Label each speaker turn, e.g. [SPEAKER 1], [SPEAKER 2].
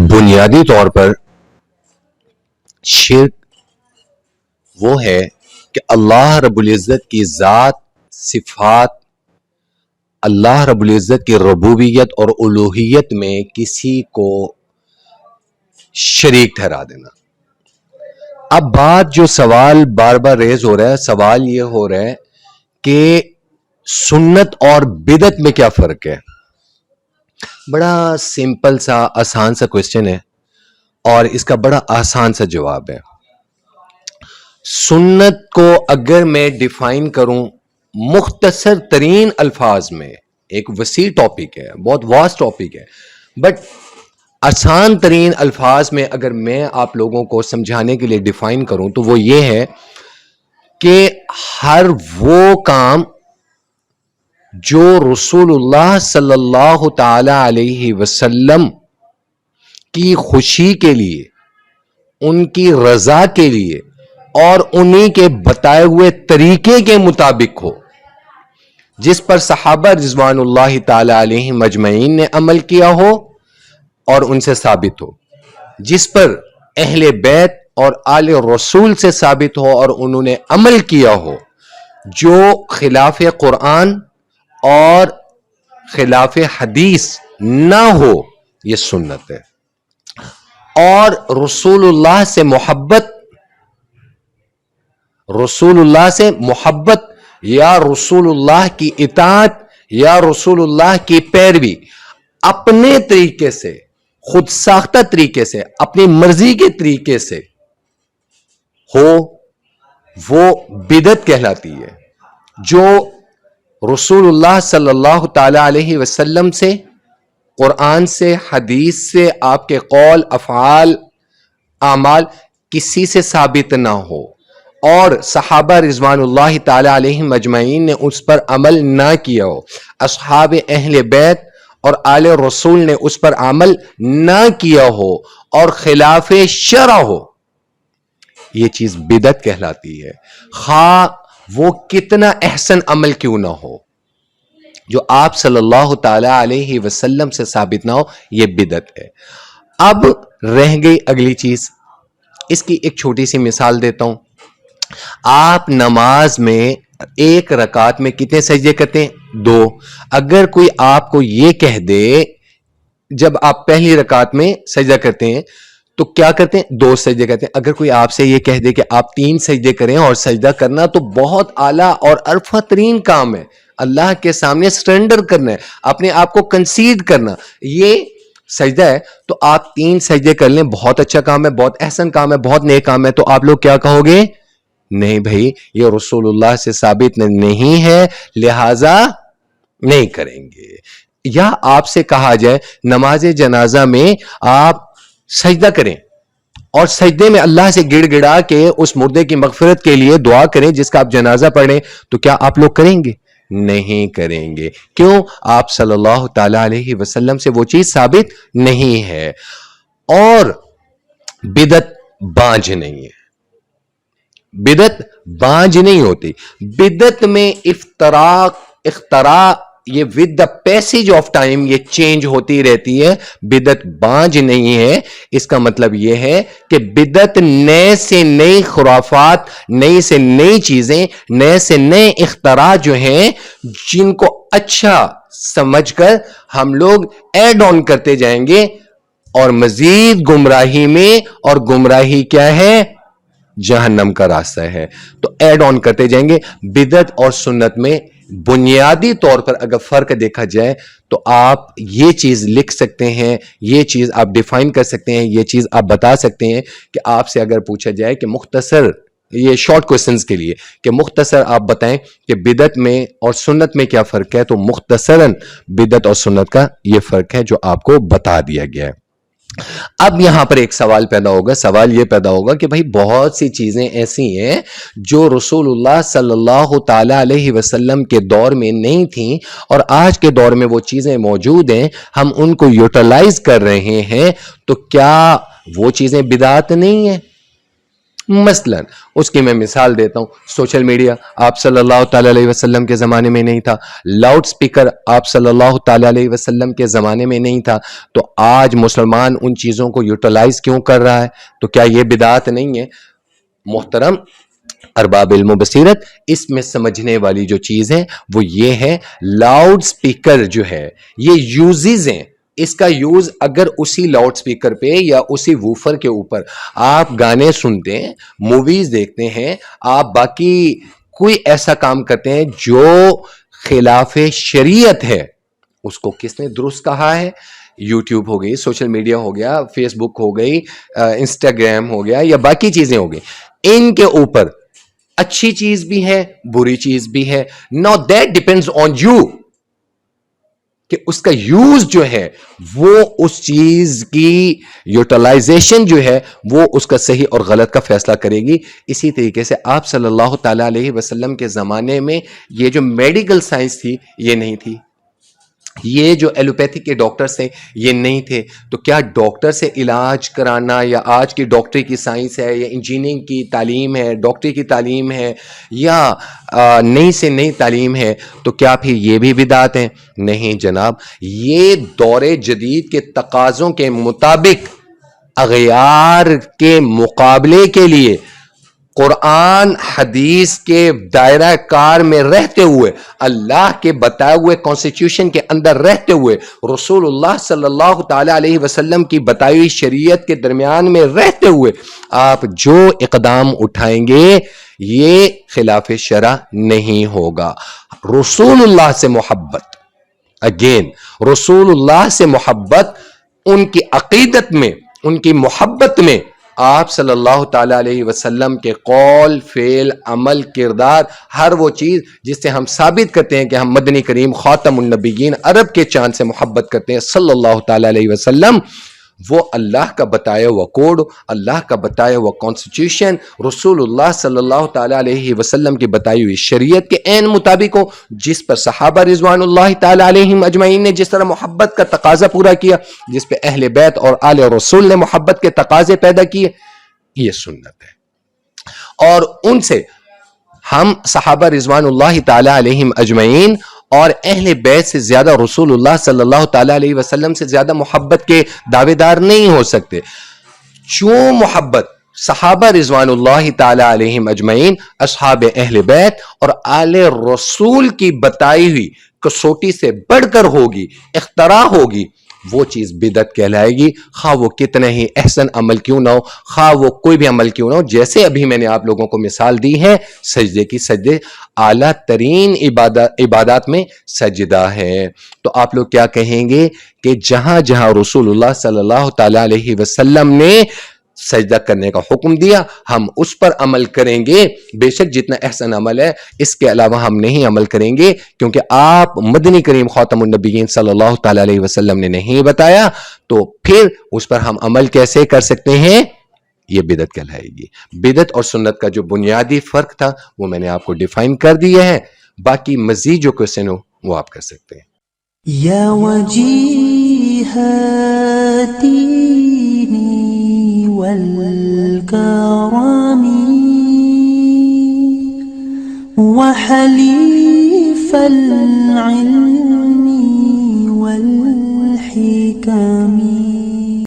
[SPEAKER 1] بنیادی طور پر شرک وہ ہے کہ اللہ رب العزت کی ذات، صفات، اللہ رب العزت کی ربوبیت اور الوہیت میں کسی کو شریک ٹھہرا دینا۔ اب بات جو سوال بار بار ریز ہو رہا ہے، سوال یہ ہو رہا ہے کہ سنت اور بدعت میں کیا فرق ہے؟ بڑا سمپل سا آسان سا کوسچن ہے اور اس کا بڑا آسان سا جواب ہے۔ سنت کو اگر میں ڈیفائن کروں مختصر ترین الفاظ میں، ایک وسیع ٹاپک ہے، بہت واسٹ ٹاپک ہے، بٹ آسان ترین الفاظ میں اگر میں آپ لوگوں کو سمجھانے کے لیے ڈیفائن کروں تو وہ یہ ہے کہ ہر وہ کام جو رسول اللہ صلی اللہ تعالی علیہ وسلم کی خوشی کے لیے، ان کی رضا کے لیے اور انہی کے بتائے ہوئے طریقے کے مطابق ہو، جس پر صحابہ رضوان اللہ تعالی علیہم اجمعین نے عمل کیا ہو اور ان سے ثابت ہو، جس پر اہل بیت اور آل رسول سے ثابت ہو اور انہوں نے عمل کیا ہو، جو خلاف قرآن اور خلاف حدیث نہ ہو، یہ سنت ہے۔ اور رسول اللہ سے محبت یا رسول اللہ کی اطاعت یا رسول اللہ کی پیروی اپنے طریقے سے، خود ساختہ طریقے سے، اپنی مرضی کے طریقے سے ہو، وہ بدعت کہلاتی ہے۔ جو رسول اللہ صلی اللہ تعالی علیہ وسلم سے، قرآن سے، حدیث سے، آپ کے قول، افعال، اعمال کسی سے ثابت نہ ہو اور صحابہ رضوان اللہ تعالی علیہم اجمعین نے اس پر عمل نہ کیا ہو، اصحاب اہل بیت اور آل رسول نے اس پر عمل نہ کیا ہو اور خلاف شرع ہو، یہ چیز بدعت کہلاتی ہے، خواہ وہ کتنا احسن عمل کیوں نہ ہو۔ جو آپ صلی اللہ تعالی علیہ وسلم سے ثابت نہ ہو، یہ بدعت ہے۔ اب رہ گئی اگلی چیز، اس کی ایک چھوٹی سی مثال دیتا ہوں۔ آپ نماز میں ایک رکعت میں کتنے سجدے کرتے ہیں؟ 2۔ اگر کوئی آپ کو یہ کہہ دے جب آپ پہلی رکعت میں سجدہ کرتے ہیں تو کیا کرتے ہیں؟ 2 سجدے کرتے ہیں۔ اگر کوئی آپ سے یہ کہہ دے کہ آپ 3 سجدے کریں، اور سجدہ کرنا تو بہت اعلیٰ اور عرفہ ترین کام ہے، اللہ کے سامنے سرنڈر کرنا ہے، اپنے آپ کو کنسیڈ کرنا، یہ سجدہ ہے، تو آپ 3 سجدے کر لیں، بہت اچھا کام ہے، بہت احسن کام ہے، بہت نیک کام ہے، تو آپ لوگ کیا کہو گے؟ نہیں بھائی، یہ رسول اللہ سے ثابت نہیں ہے، لہذا نہیں کریں گے۔ یا آپ سے کہا جائے نماز جنازہ میں آپ سجدہ کریں اور سجدے میں اللہ سے گڑ گڑا کے اس مردے کی مغفرت کے لیے دعا کریں جس کا آپ جنازہ پڑھیں، تو کیا آپ لوگ کریں گے؟ نہیں کریں گے۔ کیوں؟ آپ صلی اللہ تعالی علیہ وسلم سے وہ چیز ثابت نہیں ہے۔ اور بدعت بانجھ نہیں ہے، بدعت بانجھ نہیں ہوتی۔ بدعت میں اختراع یہ with the passage of time یہ چینج ہوتی رہتی ہے، بدعت بانجھ نہیں ہے۔ اس کا مطلب یہ ہے کہ بدعت نئے سے نئی خرافات، نئی سے نئی چیزیں، نئے سے نئے اختراع جو ہیں، جن کو اچھا سمجھ کر ہم لوگ ایڈ آن کرتے جائیں گے اور مزید گمراہی میں، اور گمراہی کیا ہے؟ جہنم کا راستہ ہے، تو ایڈ آن کرتے جائیں گے۔ بدعت اور سنت میں بنیادی طور پر اگر فرق دیکھا جائے تو آپ یہ چیز لکھ سکتے ہیں، یہ چیز آپ ڈیفائن کر سکتے ہیں، یہ چیز آپ بتا سکتے ہیں کہ آپ سے اگر پوچھا جائے کہ مختصر، یہ شارٹ کوسچنز کے لیے کہ مختصر آپ بتائیں کہ بدعت میں اور سنت میں کیا فرق ہے، تو مختصراً بدعت اور سنت کا یہ فرق ہے جو آپ کو بتا دیا گیا ہے۔ اب یہاں پر ایک سوال پیدا ہوگا، سوال یہ پیدا ہوگا کہ بھائی بہت سی چیزیں ایسی ہیں جو رسول اللہ صلی اللہ تعالی علیہ وسلم کے دور میں نہیں تھیں اور آج کے دور میں وہ چیزیں موجود ہیں، ہم ان کو یوٹیلائز کر رہے ہیں، تو کیا وہ چیزیں بدعت نہیں ہیں؟ مثلا اس کی میں مثال دیتا ہوں، سوشل میڈیا آپ صلی اللہ تعالی علیہ وسلم کے زمانے میں نہیں تھا، لاؤڈ سپیکر آپ صلی اللہ تعالی علیہ وسلم کے زمانے میں نہیں تھا، تو آج مسلمان ان چیزوں کو یوٹیلائز کیوں کر رہا ہے؟ تو کیا یہ بدعت نہیں ہے؟ محترم ارباب علم و بصیرت، اس میں سمجھنے والی جو چیز ہے وہ یہ ہے، لاؤڈ سپیکر جو ہے یہ یوزز ہیں، اس کا یوز اگر اسی لاؤڈ سپیکر پہ یا اسی ووفر کے اوپر آپ گانے سنتے ہیں، موویز دیکھتے ہیں، آپ باقی کوئی ایسا کام کرتے ہیں جو خلاف شریعت ہے، اس کو کس نے درست کہا ہے؟ یوٹیوب ہو گئی، سوشل میڈیا ہو گیا، فیس بک ہو گئی، انسٹاگرام ہو گیا یا باقی چیزیں ہو گئی، ان کے اوپر اچھی چیز بھی ہے، بری چیز بھی ہے. Now that depends on you کہ اس کا یوز جو ہے وہ اس چیز کی یوٹیلائزیشن جو ہے وہ اس کا صحیح اور غلط کا فیصلہ کرے گی. اسی طریقے سے آپ صلی اللہ تعالی علیہ وسلم کے زمانے میں یہ جو میڈیکل سائنس تھی یہ نہیں تھی، یہ جو ایلوپیتھی کے ڈاکٹرز تھے یہ نہیں تھے، تو کیا ڈاکٹر سے علاج کرانا یا آج کی ڈاکٹری کی سائنس ہے یا انجینئرنگ کی تعلیم ہے، ڈاکٹری کی تعلیم ہے یا نئی سے نئی تعلیم ہے، تو کیا پھر یہ بھی بدعت ہے؟ نہیں جناب، یہ دور جدید کے تقاضوں کے مطابق اغیار کے مقابلے کے لیے قرآن حدیث کے دائرہ کار میں رہتے ہوئے، اللہ کے بتائے ہوئے کانسٹیٹیوشن کے اندر رہتے ہوئے، رسول اللہ صلی اللہ تعالی علیہ وسلم کی بتائی ہوئی شریعت کے درمیان میں رہتے ہوئے آپ جو اقدام اٹھائیں گے یہ خلاف شرع نہیں ہوگا. رسول اللہ سے محبت، اگین رسول اللہ سے محبت، ان کی عقیدت میں، ان کی محبت میں آپ صلی اللہ تعالی علیہ وسلم کے قول، فعل، عمل، کردار، ہر وہ چیز جس سے ہم ثابت کرتے ہیں کہ ہم مدنی کریم خاتم النبیین عرب کے چاند سے محبت کرتے ہیں صلی اللہ تعالی علیہ وسلم، وہ اللہ کا بتایا ہوا کوڈ، اللہ کا بتایا ہوا کانسٹیٹیوشن، رسول اللہ صلی اللہ تعالی علیہ وسلم کی بتائی ہوئی شریعت کے عین مطابق ہو، جس پر صحابہ رضوان اللہ تعالی علیہم اجمعین نے جس طرح محبت کا تقاضا پورا کیا، جس پہ اہل بیت اور آل رسول نے محبت کے تقاضے پیدا کیے، یہ سنت ہے. اور ان سے ہم صحابہ رضوان اللہ تعالی علیہم اجمعین اور اہل بیت سے زیادہ، رسول اللہ صلی اللہ تعالی علیہ وسلم سے زیادہ محبت کے دعوے دار نہیں ہو سکتے. چون محبت صحابہ رضوان اللہ تعالی علیہم اجمعین، اصحاب اہل بیت اور آل رسول کی بتائی ہوئی کسوٹی سے بڑھ کر ہوگی، اختراع ہوگی، وہ چیز بدعت کہلائے گی، خواہ وہ کتنے ہی احسن عمل کیوں نہ ہو، خواہ وہ کوئی بھی عمل کیوں نہ ہو. جیسے ابھی میں نے آپ لوگوں کو مثال دی ہے سجدے کی، سجدے اعلیٰ ترین عبادات میں سجدہ ہے، تو آپ لوگ کیا کہیں گے کہ جہاں جہاں رسول اللہ صلی اللہ تعالی علیہ وسلم نے سجدہ کرنے کا حکم دیا ہم اس پر عمل کریں گے، بے شک جتنا احسن عمل ہے اس کے علاوہ ہم نہیں عمل کریں گے، کیونکہ آپ مدنی کریم خاتم النبیین صلی اللہ تعالی علیہ وسلم نے نہیں بتایا، تو پھر اس پر ہم عمل کیسے کر سکتے ہیں؟ یہ بدعت کہلائے گی. بدعت اور سنت کا جو بنیادی فرق تھا وہ میں نے آپ کو ڈیفائن کر دیا ہے، باقی مزید جو کوئسچن ہو وہ آپ کر سکتے ہیں.
[SPEAKER 2] یا وجیہتی والکرامی وحلیف العلم والحکم